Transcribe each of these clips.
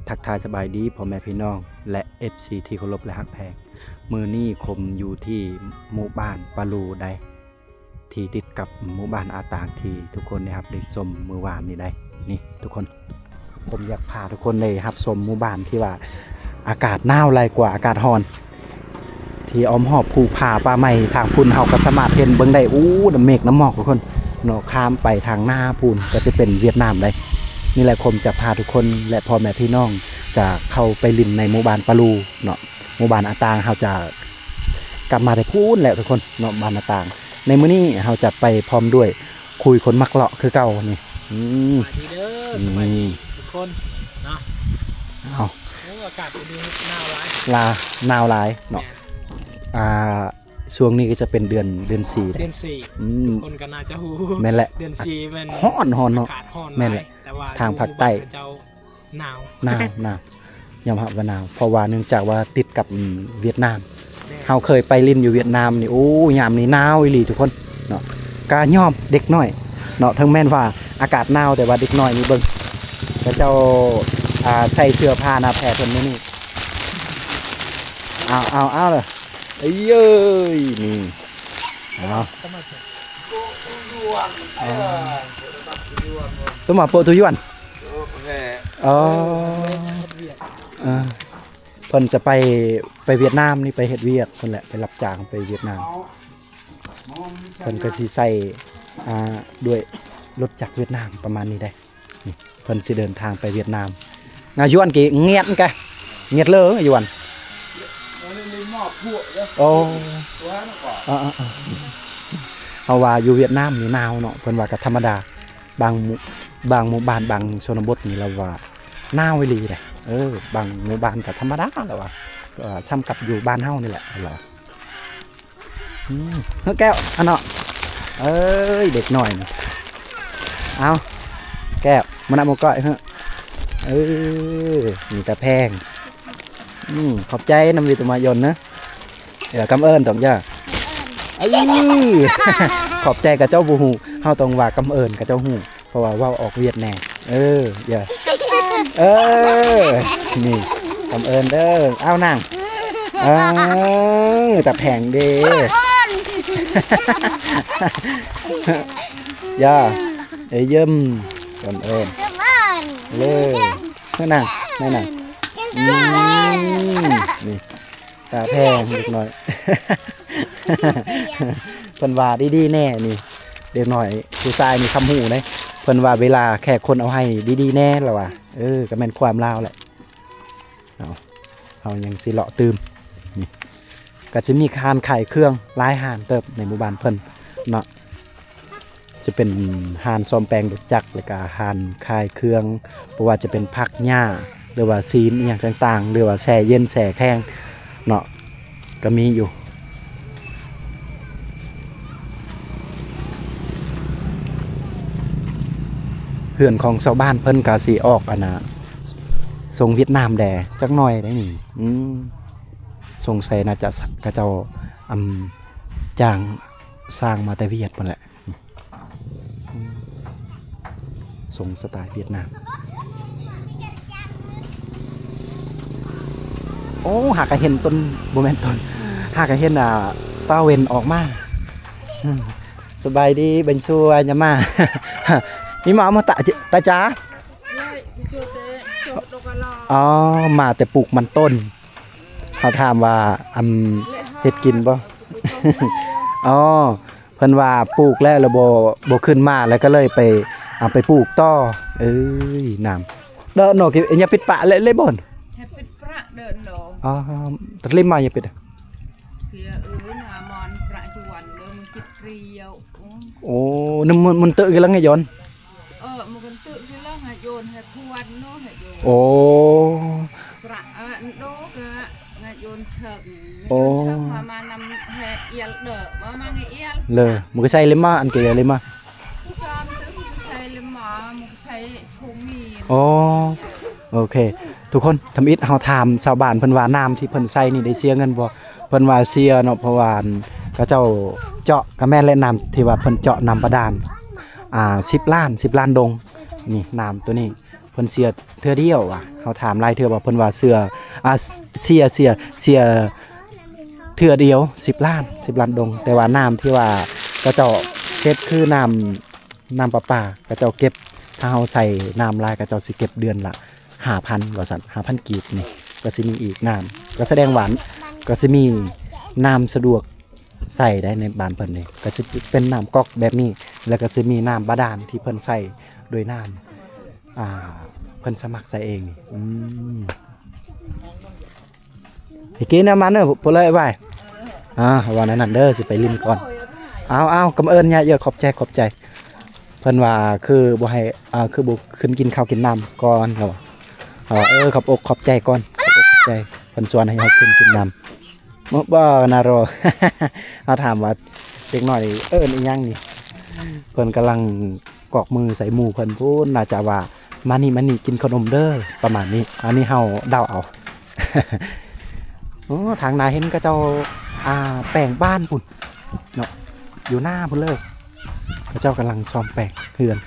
ทักทายสบายดีพ่อแม่พี่น้องและ FC ที่เคารพและฮักแพงมือนี้คมอยู่ที่หมู่บ้านปาลูได้ที่ติดกับหมู่บ้านอาตางที่ทุกคนนะครับได้ชมมือวานนี่ได้นี่ทุกคนผมอยากพาทุกคนได้รับชมหมู่บ้านที่ว่าอากาศหนาวไรกว่าอากาศร้อนที่อ้อมหอบภูผาป่าไม้ทางพุ่นเฮาก็สามารถเห็นเบิ่งได้น้ำเมฆน้ำหมอกทุกคนเนาะข้ามไปทางหน้าพุ่นก็จะเป็นเวียดนามได้นี่แหละผมจะพาทุกคนและพ่อแม่พี่น้องจะเข้าไปลินในหมู่บ้านปาลูเนาะหมู่บ้านอาตางเขาจะกลับมาได้พูนแหละทุกคนเนาะบ้านอาตางในมื้อนี้เขาจะไปพร้อมด้วยคุยคนมักเลาะคือเก่านี่สวัสดีเด้อสวัสดีทุกคนเนาะอากาศดีหนาวร้ายหนาวร้ายเนาะช่วงนี้ก็จะเป็นเดือน4เดือน4ทุกคนก็น่าจะฮู้แม่นแหละเดือน4มันร้อนเนาะอากาศร้อนแม่นแหละแต่ว่าทางภาคใต้เจ้าหนาว ยอมรับว่าหนาวเพราะว่าเนื่องจากว่าติดกับเวียดนามเฮาเคยไปลินอยู่เวียดนามนี่ยามนี้หนาวอีหลีทุกคนเนาะกะยอมเด็กน้อยเนาะทั้งแม่นว่าอากาศหนาวแต่ว่าเด็กน้อยนี่เบิ่งเขาเจ้าใส่เสื้อผ้าหน้าแพรเพิ่นมื้อนี้เอาเลยเอ้ยนี่ตัวมาโปรตุยวนเพิ่นจะไปเวียดนามนี่ไปเฮ็ดเวียกเพิ่นแหละไปรับจ้างไปเวียดนามเพิ่นก็สิใส่ด้วยรถจากเวียดนามประมาณนี้ได้นี่เพิ่นสิเดินทางไปเวียดนามงายวนกี่เงียดแกเงียดเลยยวนโอ้เอาว่าอยู่เวียดนามนี่หนาวเนาะเพิ่นว่าก็ธรรมดาบางหมู่บ้านบางชนบทนี่เราว่าหนาวอีหลีเลยบางหมู่บ้านก็ธรรมดาแล้วว่าซ้ำกับอยู่บ้านเฮานี่แหละเหรอเฮ้ยแก้วอันเนาะเด็กหน่อยเอาแก้วมันเอาหมูก้อยเฮ้ยมีแต่แพงขอบใจน้ำวิตามายนนะกำเอิญต้องย่าขอบใจกับเจ้าบูฮูเฮาต้องว่ากำเอิญกับเจ้าฮูเพราะว่าออกเวียดแน่อย่านี่กำเอิญเด้อเอานั่งแต่แพงเด้ย่าเยิ่มกำเอิญเลยนั่งนี่ตาแพงเด็กน้อยเพิ่นว่าดีๆแน่นี่เด็กน้อยผู้ชายมีคำหูนะเพิ่นว่าเวลาแขกคนเอาให้ดีๆแน่แล้วว่ะก็แม่นความลาวแหละเอายังสิเลาะตื่มนี่ก็จะมีคานขายเครื่องหลายห้านเติบในหมู่บ้านเพิ่นเนาะจะเป็นห้านซ่อมแปลงรถจักรแล้วก็ห้านขายเครื่องเพราะว่าจะเป็นผักหญ้าหรือว่าซีนอย่างต่างๆหรือว่าแช่เย็นแช่แข็งเนาะก็มีอยู่เพื่อนของชาวบ้านเพิ่นกาสีออกทรงเวียดนามแดจักหน่อยได้นี่ทรงใส่น่าจะกระเจ้าจ้างสร้างมาแต่เวียดหมดแหละทรงสไตล์เวียดนามหากเห็นต้นโบแมนต้นหากเห็นป้าเวนออกมาสบายดีเป็นชัวยามามีหมามาตาจ้ามาแต่ปลูกมันต้น เขาถามว่าเฮ็ดกินบ่ อ๋อเพิ่นว่าปลูกแล้วแล้วบ่ขึ้นมาแล้วก็เลยไปเอาไปปลูกต่อเอ้ยน้ำเด้อเนาะกิอย่าปิดปะเลยบ่น Hepit pra đợn đồ อ๋อตะลิมมาอย่าปิด kia nà mòn pra chuan đơn chít riêu โอ้นึมมันเตอะกันแล้วไงย้อน một con tự cái lo hạt dồn hạt khuan nó hạt dồn โอ้ pra đố cả hạt dồn chợt Ồ. mà nằm hạt yel đỡ mà mang cái yel เลยมันก็ใส่เลยมาอันเกยเลยมา cho tới một cái xay lên mà một cái xay sung mì โอ้โอเค ทุกคนทำอิฐเฮาถามชาวบ้านเพิ่นว่าน้ำที่เพิ่นใส่นี่ได้เสียเงินบ่เพิ่นว่าเสียเนาะเพราะว่าเขาเจ้าเจาะกระแม่นและน้ำที่ว่าเพิ่นเจาะน้ำบาดาล10 ล้านดงนี่น้ำตัวนี้เพิ่นเสียเทื่อเดียวว่ะเฮาถามหลายเทื่อว่าเพิ่นว่าเสียเสียเทื่อเดียว10 ล้านดง แต่ว่าน้ำที่ว่าเขาเจ้าเก็บคือน้ำประปาเขาเจ้าเก็บถ้าเฮาใส่น้ำลายเขาเจ้าสิเก็บเดือนละ 5,000 ว่าซั่น 5,000 กีบนี่ก็สิมีอีกน้ำก็แสดงหวานก็สิมีน้ำสะดวกใส่ได้ในบ้านเพิ่นนี่ก็สิเป็นน้ำก๊อกแบบนี้ แล้วก็สิมีน้ำบาดาลที่เพิ่นใส่โดยน้ำเพิ่นสมัครใส่เองอีกกินน้ำมันเด้อบ่เลยไว้ว่านั้นเด้อสิไปลินก่อนเอากำเอิญเนี่ยเยอะขอบใจเพิ่นว่าคือบ่ให้คือบ่ขึ้นกินข้าวกินน้ำก่อนครับขอบอกขอบใจก่อนขอบใจเพิ่นชวนให้เฮาขึ้นกินน้ำบ่นารอ เฮาถามว่าเด็กน้อยเอิ้นอีหยังนี่เพิ่นกำลังกอกมือใส่หมู่เพิ่นพูนน่าจะว่ามานี่กินขนมเด้อประมาณนี้อันนี้เฮาเดาเอา โอ้ทางนาเห็นก็เจ้าแปลงบ้านพุ่นเนาะอยู่หน้าพุ่นเลยเขาเจ้ากำลังซ่อมแปลงเฮือน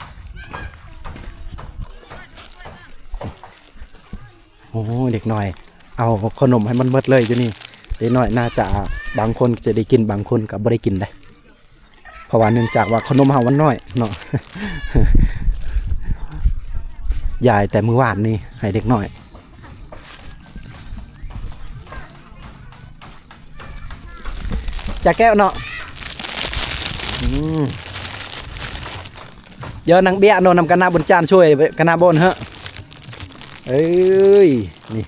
โอ้เด็กหน่อยเอาขนมให้มันเบิดเลยอยู่นี่เด็กหน่อยน่าจะบางคนจะได้กินบางคนก็บ่ได้กินได้เพราะว่าเนื่องจากว่าขนมเฮามันน้อยเนาะ ยายแต่มื้อวานนี่ให้เด็กหน่อยจะแก้วเนาะเยอะนังเบี้ยโนนำกันนาบนจานช่วยกันนาบนเฮะเอ้ยนี่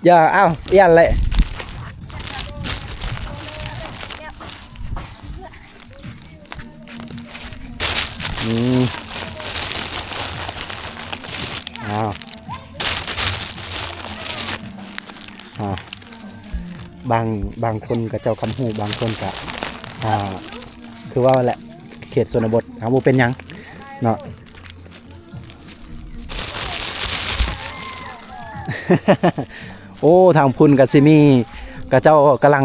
อย่าเอาเอี้ยนเลยบางคนกับเจ้าคำหูบางคนกับคือว่าแหละเขตชนบทถามว่าเป็นยังเนาะ โอ้ทางพุ่นกับซิมีกับเจ้ากำลัง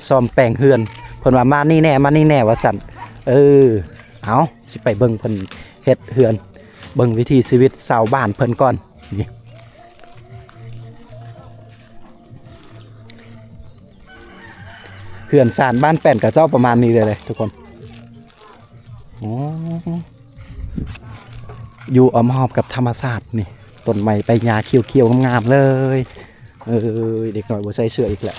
ซ่อมแปลงเฮือนเพิ่นว่ามานี่แน่ว่าสั่นเอาสิไปเบิ่งเพิ่นเฮ็ดเฮือนเบิ่งวิถีชีวิตชาวบ้านเพิ่นก่อนนี่เขื่อนสารบ้านแป้นกับเจ้าประมาณนี้เลยทุกคนอยู่อ้อมหอบกับธรรมชาตินี่ต้นไม้ใบหญ้าเขียวๆงามๆเลยเด็กหน่อยบ่ใส่เสื้ออีกแหละ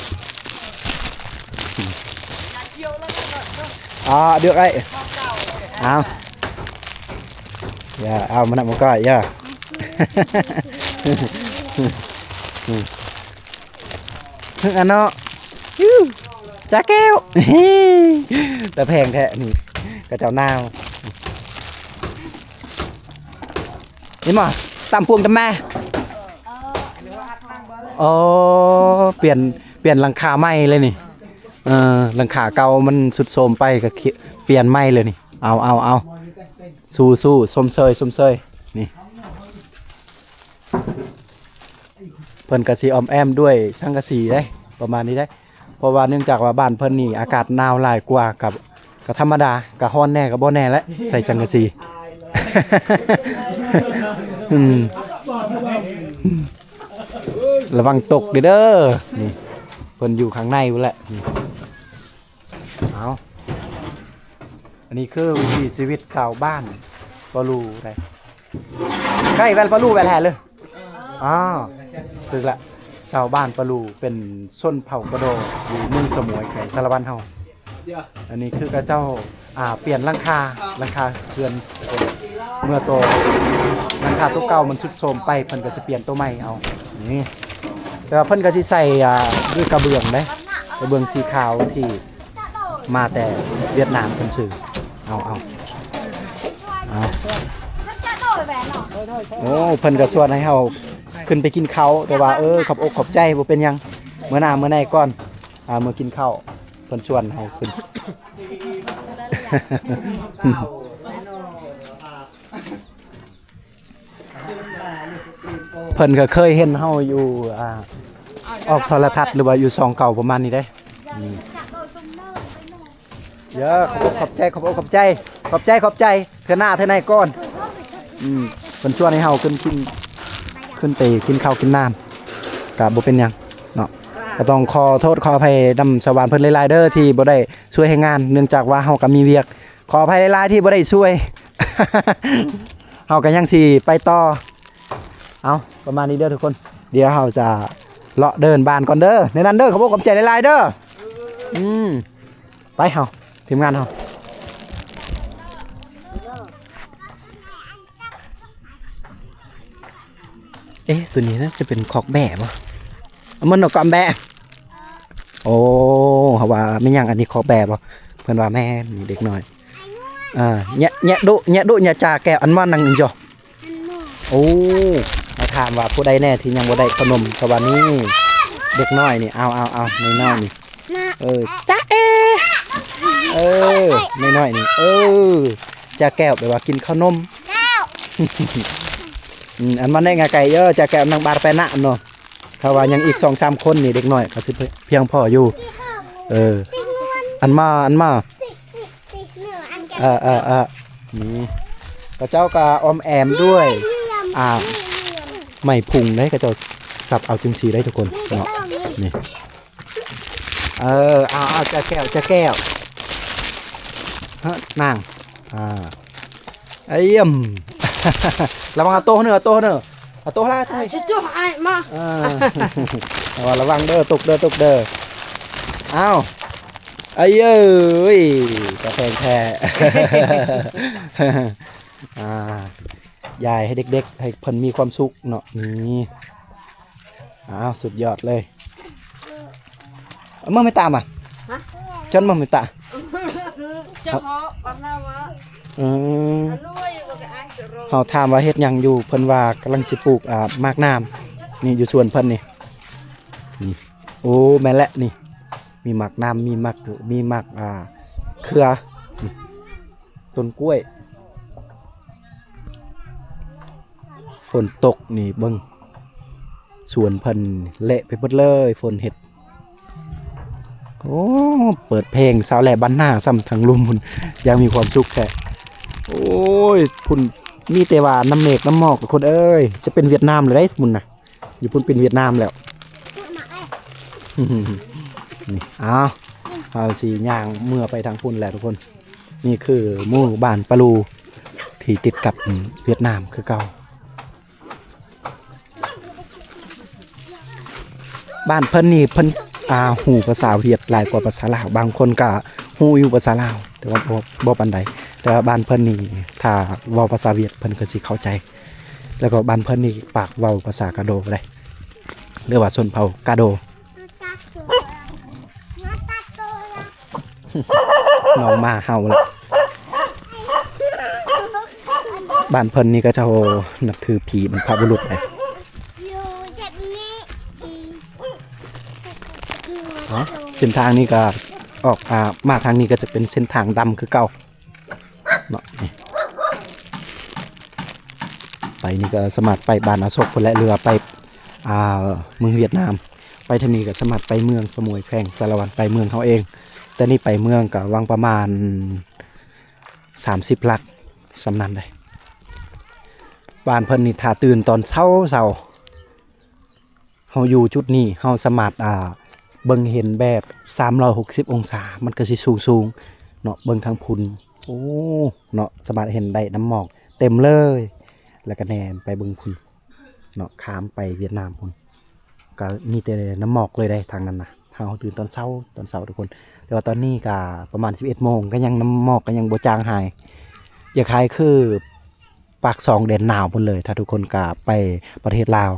เดี๋ยวไอ้อย่าเอามันมาก่อยอย่า อันเนาะจ้าแก้ว แต่แพงแท้นี่กระเจ้านาวนี่มาตามพวงกันมาเปลี่ยนหลังคาใหม่เลยนี่หลังคาเก่ามันสุดโทรมไปก็เปลี่ยนใหม่เลยนี่เอาสู้ส้มเซยนี่เพิ่นกะสีออมแอมด้วยสังกะสีได้ประมาณนี้ได้เพราะว่าเนื่องจากว่าบ้านเพิ่นนี่อากาศหนาวหลายกว่ากับธรรมดากับฮ้อนแน่กับบ่แน่และใส่สังกะสี ระวังตกเด้อนี่เพิ่นอยู่ข้างในพุ่นแหละนี่เอาอันนี้คือวิถีชีวิตชาวบ้านปะลูได้ใกล้แวลปะลูแวลแห่เลยถึงละ ชาวบ้านปะลูเป็นส้นเผ่ากระโดอยู่เมืองสมุยแขวงสารวันเฮา เดี๋ยว อันนี้คือกระเจ้าเปลี่ยนหลังคาเรือนเมื่อตัวหลังคาตัวเก่ามันสุดโทรมไปเพิ่นก็จะเปลี่ยนตัวใหม่เอานี่แต่ว่าเพิ่นก็สิใส่ด้วยกระเบื้องเด้กระเบื้องสีขาวที่มาแต่เวียดนามเพิ่นซื้อเอาโอ้เพิ่นก็ชวนให้เฮาขึ้นไปกินข้าวแต่ว่าขอบอกขอบใจบ่เป็นหยังเมื่อหน้าเมื่อไหนก่อนเมื่อกินข้าวเพิ่นชวนให้ขึ้น เพิ่นก็เคยเห็นเฮาอยู่ออกโทรทัศน์หรือว่าอยู่ซองเก่าประมาณนี้เด้เยอะขอบใจเทื่อหน้าเทื่อไหนก่อนเพิ่นชวนให้เฮาขึ้นไปกินข้าวกินน้ำก็บ่เป็นหยังเนาะก็ต้องขอโทษขออภัยนำสวรรค์เพิ่นหลายๆเด้อที่บ่ได้ช่วยให้งานเนื่องจากว่าเฮาก็มีเวียกขออภัยหลายๆที่บ่ได้ช่วย เฮาก็ยังสิไปต่อเอาประมาณนี้เด้อทุกคนเดี๋ยวเฮาจะเลาะเดินบ้านก่อนเด้อในนั้นเด้อขอบคุณขอบใจหลายๆเด้อไปเฮาทีมงานเฮาตัวนี้น่าจะเป็นคอกแบะป่ะมันกอมแบะโอ้เขาว่าไม่ยังอันนี้คอกแบะป่ะเพื่อนว่าแม่เด็กหน่อยnhẹ độ nhà trà kẹo ăn ngon năng joโอ้มาถามว่าผู้ใดแน่ที่ยังบ่ได้ขนมสวัสดีเด็กน้อยนี่เอาน้อยนี่จ้าน้อยนี่จ่าแก้วแปลว่ากินข้าวนมอันมันได้ไงไก่เยอะจ่าแก้วนางบาดไปนะเนาะถ้าว่ายังอีก 2-3 คนนี่เด็กน้อยก็สิเพียงพออยู่อันมานี่กระเจ้ากาอมแอมด้วยไม่พุงได้กระเจ้าสับเอาจึงสีได้ทุกคนเนาะนี่เอาจะแก้วฮะนางไอ้ยม ระวังโตเนอะเอาโตล่าใช่จุ๊บไอ้มาระวังเด้อตกเด้ออ้าวไอ้เอ้ยกระแพงแท้ยายให้เด็กๆให้เพิ่นมีความสุขเนาะนี่สุดยอดเลยเมื่อไม่ตามจนเมื่อไม่ตาเขาถามว่าเฮ็ดหยังอยู่เพิ่นว่ากำลังสิปลูกมากน้ำนี่อยู่สวนเพิ่นนี่โอ้แม่นและนี่มีหมักน้ำมีหมักเครือต้นกล้วยฝนตกนี่เบิ่งสวนเพิ่นเละไปหมดเลยฝนเห็ดโอ้เปิดเพลงสาวแหล่บ้านหน้าซ้ำทั้งลุมพุ่นยังมีความสุขแท้โอ้ยพุ่นมีแต่ว่าน้ำเมฆน้ำหมอกคนเอ้ยจะเป็นเวียดนามเลยได้พุ่นน่ะอยู่พุ่นเป็นเวียดนามแล้วนี่เอาสีย่างเมื่อไปทางพุ่นแหละทุกคนนี่คือหมู่บ้านปะลูที่ติดกับเวียดนามคือเก่าบ้านเพิ่นนี่เพิ่นหูภาษาเวียดหลายกว่าภาษาลาวบางคนก็หูอยู่ภาษาลาวแต่ว่าบ่ปานใดแต่ว่าบ้านเพิ่นนี่ถ้าเว้าภาษาเวียดเพิ่นก็สิเข้าใจแล้วก็บ้านเพิ่นนี่ปากเว้าภาษากะโดได้เรียกว่าชนเผ่ากะโดน้องมาเฮาละบ้านเพิ่นนี่ก็จะนับถือผีบรรพบุรุษเลยเส้นทางนี้ก็ออกมาทางนี้ก็จะเป็นเส้นทางดำคือเก่าเนาะนี่ไปนี่ก็สมัครไปบ้านอโศกคนและเรือไปเมืองเวียดนามไปทางนี้ก็สมัครไปเมืองสมุยแขวงสารวันไปเมืองเขาเองแต่นี่ไปเมืองกับวังประมาณ30 ลักสำนันเลยบ้านเพิ่นนี่ถ้าตื่นตอนเช้าเฮาอยู่จุดนี้เฮาสามารถเบิ่งเห็นแบบ360 องศามันก็สิสูงเนาะเบิ่งทางพุ่นโอ้เนาะสามารถเห็นได้น้ำหมอกเต็มเลยแล้วก็แนมไปเบิ่งพุ่นเนาะข้ามไปเวียดนามพุ่น ก็มีแต่น้ำหมอกเลยได้ทางนั้นนะทางเราตื่นตอนเช้าทุกคนแต่ว่าตอนนี้ก็ประมาณ11โมงก็ยังน้ำหมอกก็ยังบ่จางหายอย่าคล้ายคือปากซองแดนหนาวพุ่นเลยถ้าทุกคนก็ไปประเทศลาว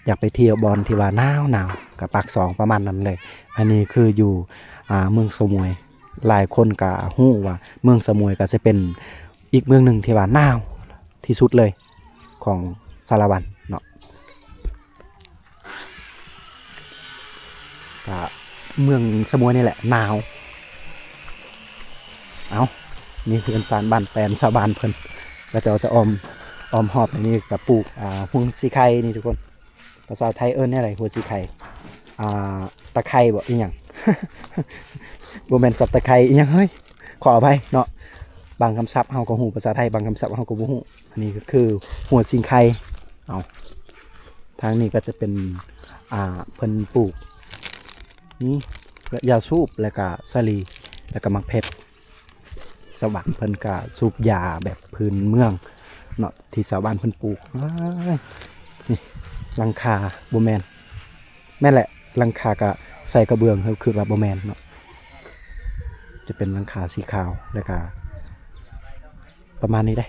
อยากไปเที่ยวบอนที่ว่าหนาวกับปากซองประมาณนั้นเลยอันนี้คืออยู่เมืองสมุยหลายคนก็ฮู้ว่าเมืองสมุยก็จะเป็นอีกเมืองหนึ่งที่ว่าหนาวที่สุดเลยของสารวัตรเนาะก็เมืองสมุยนี่แหละหนาวเอานี่คือสารบ้านแปลนชาวบ้านเพิ่นก็จะออมหอบอันนี้กับปลูกหัวสีไข่นี่ทุกคนภาษาไทยเอิ้นนี่อะไรหัวสีไข่ตะไคร้บ่อีหยัง บ่แม่นสับตะไคร้อีหยังเฮ้ยขออภัยเนาะบางคำศัพท์เฮาก็ฮู้ภาษาไทยบางคำศัพท์เฮาก็บ่ฮู้อันนี้ก็คือหัวสิงไข่เอาทางนี้ก็จะเป็นเพิ่นปลูกนี่ยาสูบแล้วก็สาลีแล้วก็มักเพชรชาวบ้านเพิ่นก็สูบยาแบบพื้นเมืองเนาะที่ชาวบ้านเพิ่นปลูกนี่หลังคาบ่แม่นแม่นแหละหลังคาก็ใส่กระเบื้องคือว่าบ่แม่นเนาะจะเป็นหลังคาสีขาวแล้วก็ประมาณนี้ได้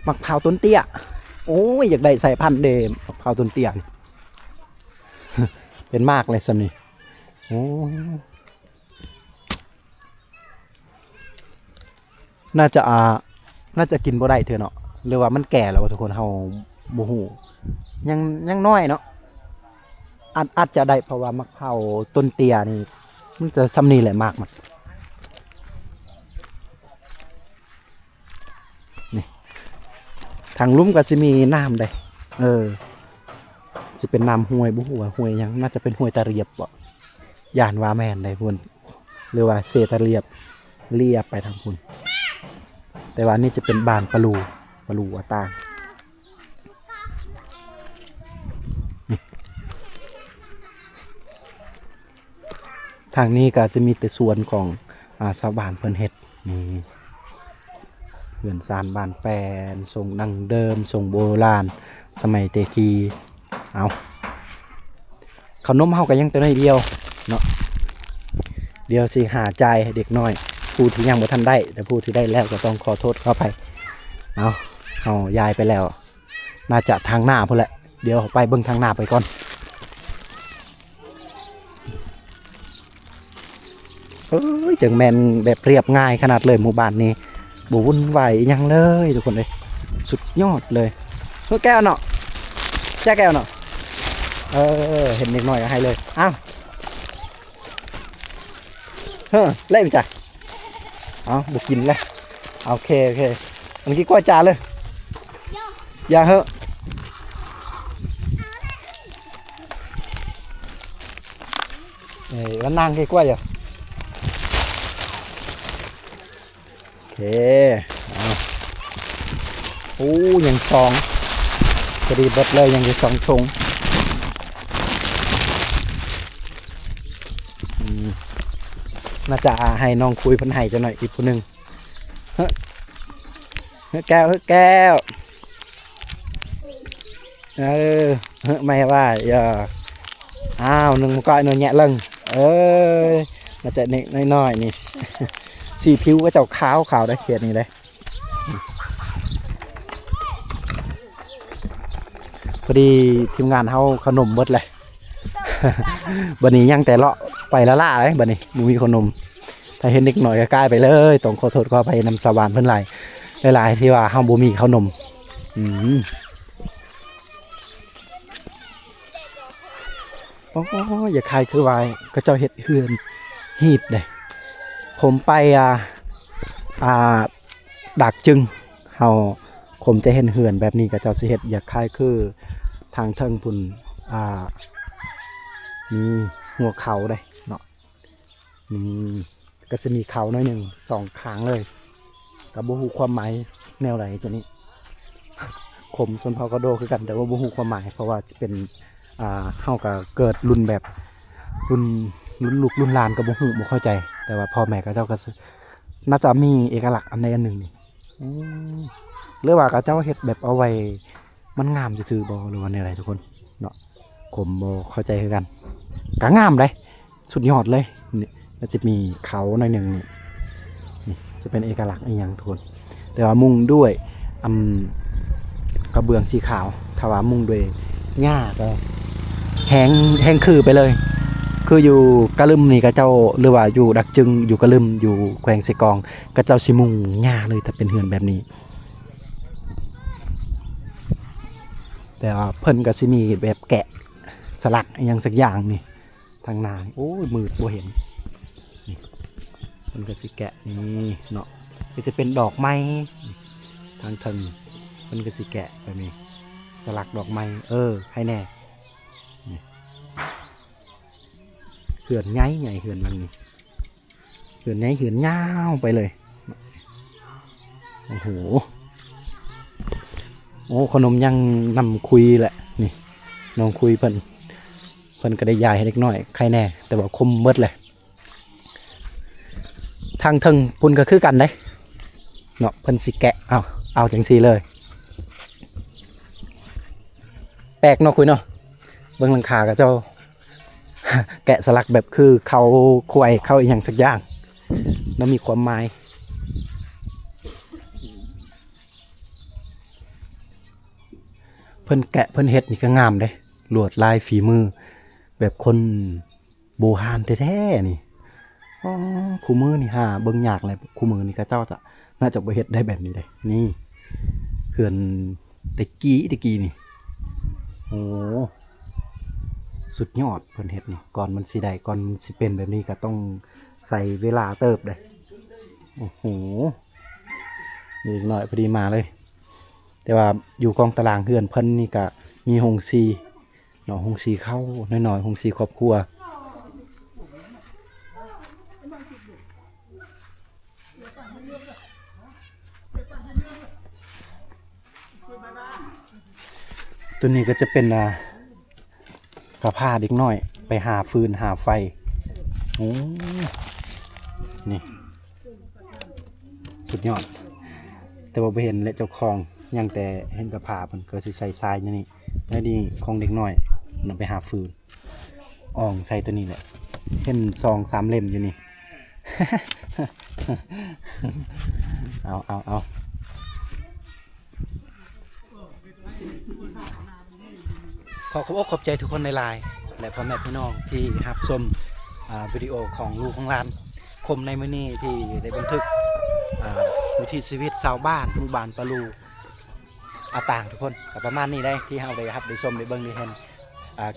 มะพร้าวต้นเตี้ยโอ้ยอยากได้ใส่พันธุ์เดมมะพร้าวต้นเตี้ย เป็นมากเลยสำนี่โอ้น่าจะกินบ่ได้เถอะเนาะหรือว่ามันแก่แล้วทุกคนเฮาบ่ฮู้ยังน้อยเนาะอาจจะได้เพราะว่ามะพร้าวต้นเตี้ยนี่มันจะซ้ำนี่แหละมากมันนี่ทางลุ่มก็สิมีน้ำได้จะเป็นน้ำห้วยบ่ฮู้ว่าห้วยหยังน่าจะเป็นห้วยตะเรียบบ่ย่านว่าแม่นได้พุ่นหรือว่าเซตะเรียบเลียบไปทางพุ่นแต่ว่านี่จะเป็นบ้านปะลูอาตางทางนี้ก็จะมีแต่ส่วนของชาวบ้านเพิ่นเฮ็ดนี่เฮือนซานบ้านแปนทรงดั้งเดิมทรงโบราณสมัยเตกีเอาขนมเฮาก็ยังตัวน้อยเดียวเนาะเดี๋ยวสิหาใจให้เด็กน้อยผู้ที่ยังบ่ทันได้แต่ผู้ที่ได้แล้วก็ต้องขอโทษเข้าไปเอายายไปแล้วน่าจะทางหน้าพุ่นแหละเดี๋ยวไปเบิ่งทางหน้าไปก่อนจังแมนแบบเรียบง่ายขนาดเลยหมู่บ้านนี้บ่วุ่นวายยังเลยทุกคนเลยสุดยอดเลยแก้วเนาะแก้วเนาะเห็นเด็กน้อยก็ให้เลยอ้าวเล่นจ้ะบุกินแล้วโอเคอันนี้กล้วยจานเลยอย่าเหอะแล้วนั่งกล้วยอยู่โอเคโอ้ยังซองพอดีเบิดเลยยังจะ2 ถุงน่าจะให้น้องคุยพันไห้จะหน่อยอีกคนหนึ่งแก้วไม่ว่าอย่าหนึ่งก้อยหนึ่งแnhẹ lưngน่าจะเน็กน้อยนี่สีผิวก็จะขาวได้เขียนนี่เลยพอดีทีมงานเขาขนมเบิดเลย บันนี้ยังแต่เลาะไปละล่าเลยบันนี้มีขนมถ้าเห็นเด็กหน่อยก็กลายไปเลยต้องขอโทษขอไปนำสวรรค์เพิ่นหลายที่ว่าห้ามบ่มีขนมโอ้อย่าคายคือวายก็เจ้าเห็ดเฮือนหีดเลยผมไปดักจึงผมจะเห็นเฮือนแบบนี้ก็เจ้าสิเห็ดอย่าคายคือทางเทิงพุ่นมีหัวเขาเลยเนาะก็จะมีเขาหน่อยหนึ่ง2 ข้างเลยกับบูฮูความหมายแนวไหนตัวนี้ขมส่วนพอกระโดคือกันแต่ว่าบูฮูความหมายเพราะว่าจะเป็นเฮากับเกิดรุ่นแบบรุ่นลูกรุ่นหลานกับบูฮูบ่เข้าใจแต่ว่าพ่อแม่ก็เจ้าก็น่าจะมีเอกลักษณ์อันใดอันหนึ่งนี่ หรือว่าเขาเจ้าเฮ็ดแบบเอาไว้มันงามซื่อๆบ่หรือว่าแนวใดทุกคนเนาะผมบ่เข้าใจคือกันก็งามเด้สุดยอดเลยนี่มันจะมีเขาหน่อยหนึงนี่จะเป็นเอกลักษณ์อีหยังทุกคนแต่ว่ามุงด้วยกระเบื้องสีขาวถ้าว่ามุงด้วยหญ้าก็แห้งคือไปเลยคืออยู่กะลึมนี่ก็เจ้าหรือว่าอยู่ดักจึงอยู่กะลึมอยู่แขวงไสกองก็เจ้าสิมุงหญ้าเลยถ้าเป็นเฮือนแบบนี้แต่ว่าเพิ่นก็สิมีแบบแกะสลักอหยังสักอย่างนี่ทางหน้าโอ้ยมืดบ่เห็นนี่เพิ่นก็สิแกะนี่เนาะก็จะเป็นดอกไม้ทางเทิงเพิ่นก็สิแกะแบบนี้สลักดอกไม้ให้แน่นี่เหือนใหญ่เหือนมันนี่เหือนใหญ่เหือนยาวไปเลยโอ้โหโอ้ขนมยังนำคุยแหละนี่น้องคุยเพิ่นก็ได้ยายให้เล็กน้อยใครแน่แต่ว่าคมเบิดเลยทางเทิงพุ่นก็คือกันเด้เนาะเพิ่นสิแกะเอาจังซี่เลยแปลกเนาะคุยเนาะเบิ่งหลังคากับเจ้า แกะสลักแบบคือเขาควายเข้าอีกอย่างสักอย่างแล้วมีความหมายเพิ่นแกะเพิ่นเฮ็ดนี่ก็งามเด้ลวดลายฝีมือแบบคนโบราณแท้ๆนี่อ๋อคู่มือนี่เบิ่งยากเลยคู่มือนี่ก็เจ้าจะน่าจะบ่เฮ็ดได้แบบนี้เลยนี่เพื่อนตะกี้นี่โอ้สุดยอดเพิ่นเฮ็ดนี่ก่อนมันสิได้ก่อนมันสิเป็นแบบนี้ก็ต้องใส่เวลาเติบเลยโอ้โหนี่อีกหน่อยพอดีมาเลยแต่ว่าอยู่กองตารางเฮือนเพิ่นนี่ก็มีโฮงซีเนาะโฮงซีเข้าน้อยๆโฮงซีครอบครัวตัวนี้ก็จะเป็นกระพาเด็กน้อยไปหาฟืนหาไฟโอ้นี่สุดยอดแต่ว่าไม่เห็นและเจ้าของยังแต่เห็นกระพามันก็สิใส่ทรายนี่แล้วนี่ของเด็กน้อยนำไปหาฟืนอ่องใส่ตัวนี้แหละเห็น2-3 เล่มอยู่นี่ เอาขอขอบใจทุกคนในไลน์และพ่อแม่พี่น้องที่รับชมวิดีโอของลูกของหลานคมในมื้อนี้ที่ได้บันทึกวิถีชีวิตชาวบ้านหมู่บ้านปะลูอาต่างทุกคนก็ประมาณนี้ได้ที่เฮาได้รับได้ชมได้เบิ่งได้เห็น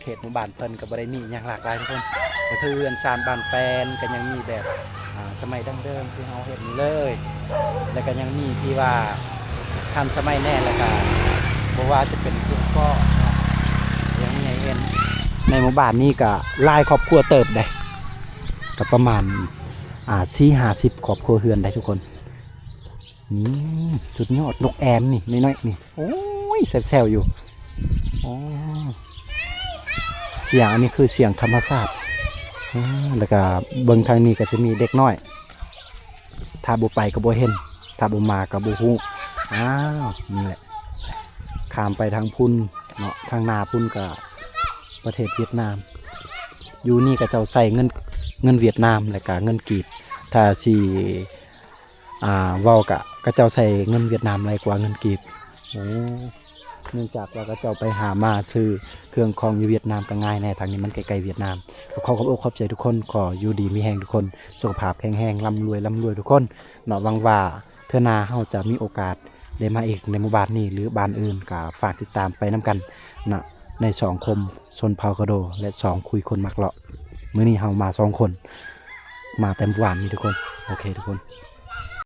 เขตหมู่บ้านเพิ่นก็บ่ได้มีหยังหลากหลายทุกคนก็คือเรือนซานบ้านแปนก็ยังมีแบบสมัยดั้งเดิมที่เฮาเห็นเลยแล้วก็ยังมีที่ว่าทันสมัยแน่แล้วก็บ่ว่าจะเป็นพวกก็ยังมีให้เห็นในหมู่บ้านนี้ก็หลายครอบครัวเติบได้ก็ประมาณ40-50ครอบครัวเฮือนได้ทุกคนสุดยอดนกแอมนี่น้อยๆนี่โอ้ยแซวๆอยู่อ๋อเสียงอันนี้คือเสียงธรรมชาติแล้วก็เบิ่งทางนี้ก็จะมีเด็กน้อยถ้าบ่ไปก็บ่เห็นถ้าบ่มาก็บ่ฮู้นี่แหละข้ามไปทางพุ่นเนาะทางนาพุ่นก็ประเทศเวียดนามอยู่นี่ก็เจ้าใส่เงินเวียดนามแล้วก็เงินกีบถ้าสิเว้าก็เจ้าใส่เงินเวียดนามหลายกว่าเงินกีบโอ้เนื่องจากว่าก็เจ้าไปหามาซื้อเครื่องของอยู่เวียดนามก็ง่ายแน่ทางนี้มันใกล้ๆเวียดนามขอบใจทุกคนขออยู่ดีมีแรงทุกคนสุขภาพแข็งแรงร่ำรวยทุกคนเนาะหวังว่าเทื่อหน้าเฮาจะมีโอกาสได้มาอีกในหมู่บ้านนี้หรือบ้านอื่นก็ฝากติดตามไปนํกันนะใน2คมชนเผ่ากระโดและ2คุยคนมักเลาะมื้อนี้เฮามา2คนมาแต่เมื่อวานนี้ทุกคนโอเคทุกคน